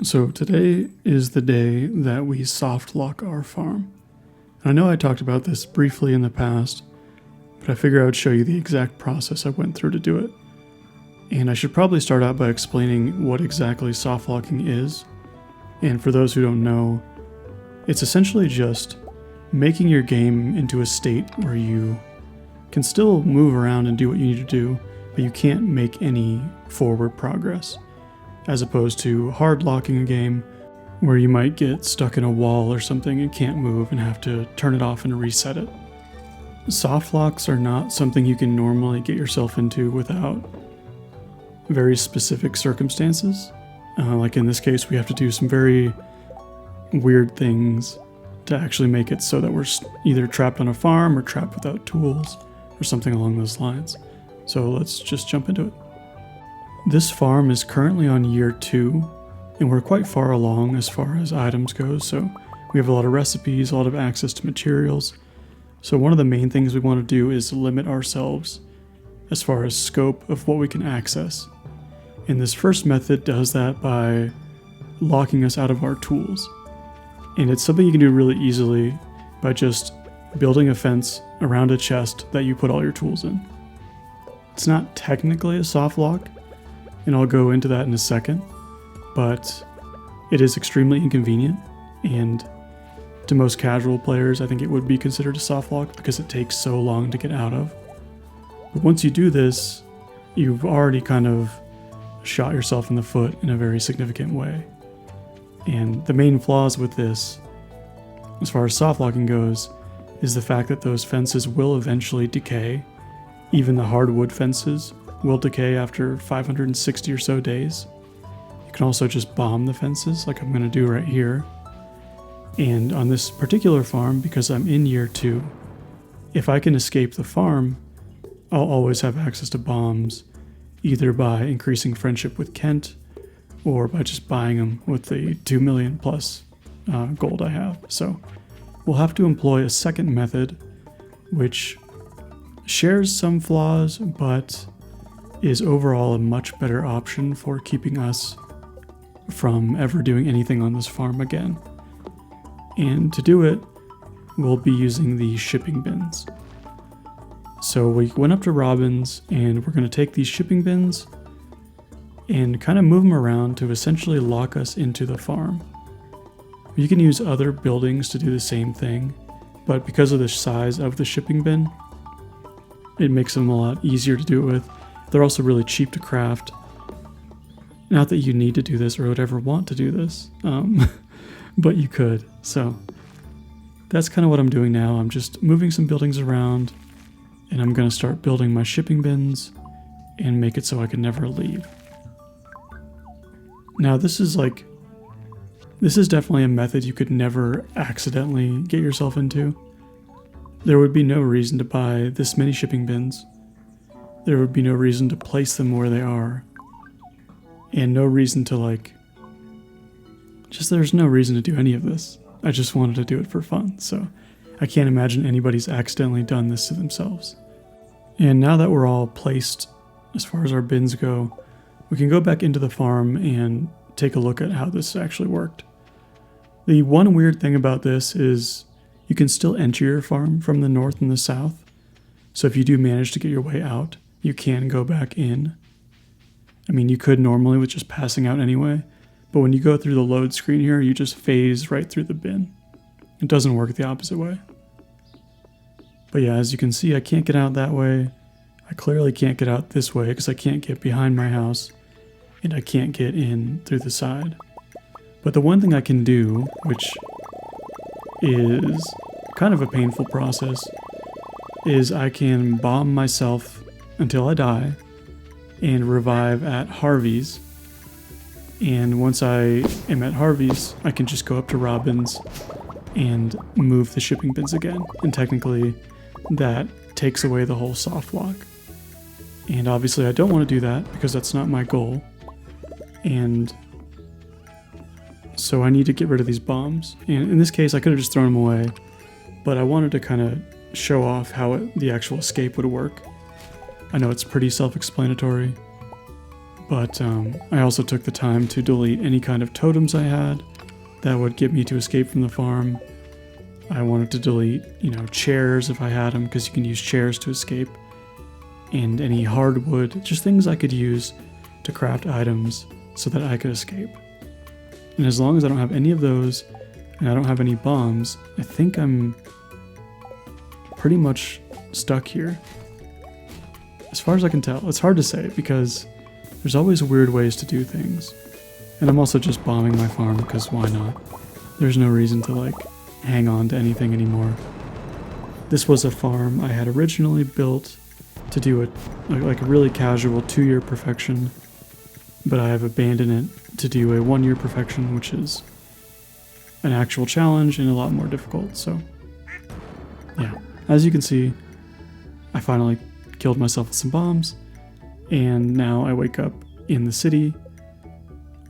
So today is the day that we soft lock our farm. And I know I talked about this briefly in the past, but I figure I would show you the exact process I went through to do it. And I should probably start out by explaining what exactly soft locking is. And for those who don't know, it's essentially just making your game into a state where you can still move around and do what you need to do, but you can't make any forward progress. As opposed to hard locking a game where you might get stuck in a wall or something and can't move and have to turn it off and reset it. Soft locks are not something you can normally get yourself into without very specific circumstances. Like in this case, we have to do some very weird things to actually make it so that we're either trapped on a farm or trapped without tools or something along those lines. So let's just jump into it. This farm is currently on year 2, and we're quite far along as far as items go, so we have a lot of recipes, a lot of access to materials. So one of the main things we want to do is limit ourselves as far as scope of what we can access. And this first method does that by locking us out of our tools. And it's something you can do really easily by just building a fence around a chest that you put all your tools in. It's not technically a soft lock, and I'll go into that in a second, but it is extremely inconvenient, and to most casual players, I think it would be considered a soft lock because it takes so long to get out of. But once you do this, you've already kind of shot yourself in the foot in a very significant way. And the main flaws with this, as far as soft locking goes, is the fact that those fences will eventually decay. Even the hardwood fences will decay after 560 or so days. You can also just bomb the fences like I'm going to do right here. And on this particular farm, because I'm in year 2, if I can escape the farm, I'll always have access to bombs, either by increasing friendship with Kent or by just buying them with the 2 million plus gold I have. So we'll have to employ a second method, which shares some flaws, but is overall a much better option for keeping us from ever doing anything on this farm again. And to do it, we'll be using the shipping bins. So we went up to Robin's and we're going to take these shipping bins and kind of move them around to essentially lock us into the farm. You can use other buildings to do the same thing, but because of the size of the shipping bin, it makes them a lot easier to do it with. They're also really cheap to craft. Not that you need to do this or would ever want to do this, but you could. So that's kind of what I'm doing now. I'm just moving some buildings around, and I'm going to start building my shipping bins and make it so I can never leave. Now this is definitely a method you could never accidentally get yourself into. There would be no reason to buy this many shipping bins. There would be no reason to place them where they are. And no reason to there's no reason to do any of this. I just wanted to do it for fun, so I can't imagine anybody's accidentally done this to themselves. And now that we're all placed as far as our bins go, we can go back into the farm and take a look at how this actually worked. The one weird thing about this is you can still enter your farm from the north and the south. So if you do manage to get your way out, you can go back in. I mean, you could normally with just passing out anyway, but when you go through the load screen here, you just phase right through the bin. It doesn't work the opposite way. But yeah, as you can see, I can't get out that way. I clearly can't get out this way because I can't get behind my house, and I can't get in through the side. But the one thing I can do, which is kind of a painful process, is I can bomb myself until I die and revive at Harvey's. And once I am at Harvey's, I can just go up to Robin's and move the shipping bins again. And technically, that takes away the whole soft lock. And obviously I don't want to do that because that's not my goal. And so I need to get rid of these bombs. And in this case, I could have just thrown them away, but I wanted to kind of show off how the actual escape would work. I know it's pretty self-explanatory, But I also took the time to delete any kind of totems I had that would get me to escape from the farm. I wanted to delete, chairs if I had them, because you can use chairs to escape. And any hardwood, just things I could use to craft items so that I could escape. And as long as I don't have any of those, and I don't have any bombs, I think I'm pretty much stuck here. As far as I can tell. It's hard to say, because there's always weird ways to do things. And I'm also just bombing my farm, because why not? There's no reason to, hang on to anything anymore. This was a farm I had originally built to do a really casual 2-year perfection, but I have abandoned it to do a 1-year perfection, which is an actual challenge and a lot more difficult. So yeah, as you can see, I finally killed myself with some bombs, and now I wake up in the city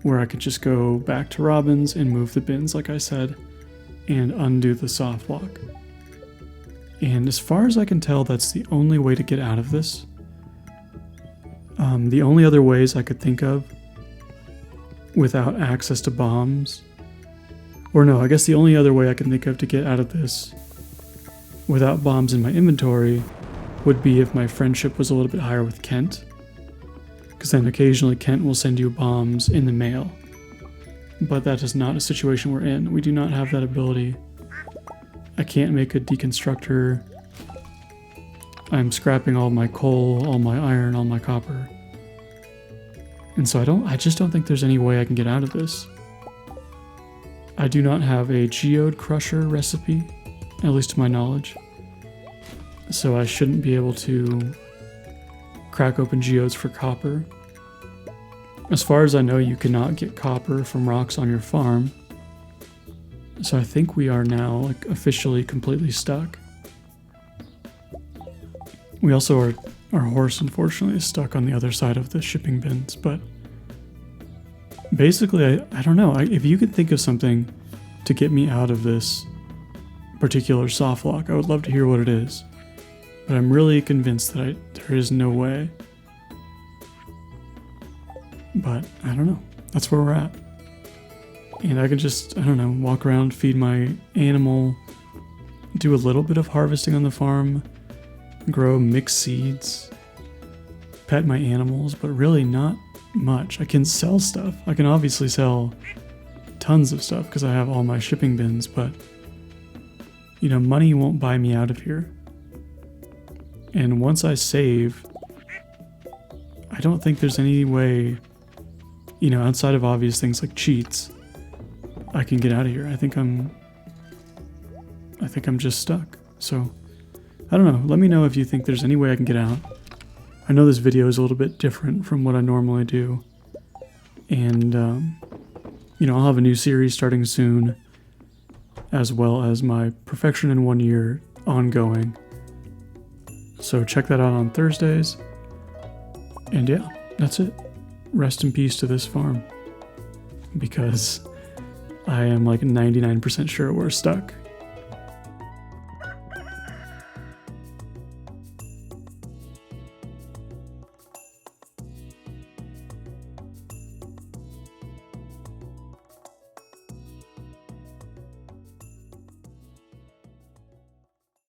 where I could just go back to Robin's and move the bins like I said, and undo the soft lock. And as far as I can tell, that's the only way to get out of this. The only other ways I could think of without access to bombs, or no, I guess the only other way I can think of to get out of this without bombs in my inventory would be if my friendship was a little bit higher with Kent, because then occasionally Kent will send you bombs in the mail. But that is not a situation we're in. We do not have that ability. I can't make a deconstructor. I'm scrapping all my coal, all my iron, all my copper. And so I just don't think there's any way I can get out of this. I do not have a geode crusher recipe, at least to my knowledge. So I shouldn't be able to crack open geodes for copper. As far as I know, you cannot get copper from rocks on your farm. So I think we are now officially completely stuck. We also are, our horse unfortunately is stuck on the other side of the shipping bins, but basically I don't know. If you could think of something to get me out of this particular soft lock, I would love to hear what it is. But I'm really convinced that there is no way. But I don't know. That's where we're at. And I can just, walk around, feed my animal, do a little bit of harvesting on the farm, grow mixed seeds, pet my animals, but really not much. I can sell stuff. I can obviously sell tons of stuff because I have all my shipping bins, but money won't buy me out of here. And once I save, I don't think there's any way, outside of obvious things like cheats, I can get out of here. I think I'm just stuck. So, I don't know. Let me know if you think there's any way I can get out. I know this video is a little bit different from what I normally do. And, I'll have a new series starting soon, as well as my Perfection in 1 year ongoing. So check that out on Thursdays. And yeah, that's it. Rest in peace to this farm. Because I am 99% sure we're stuck.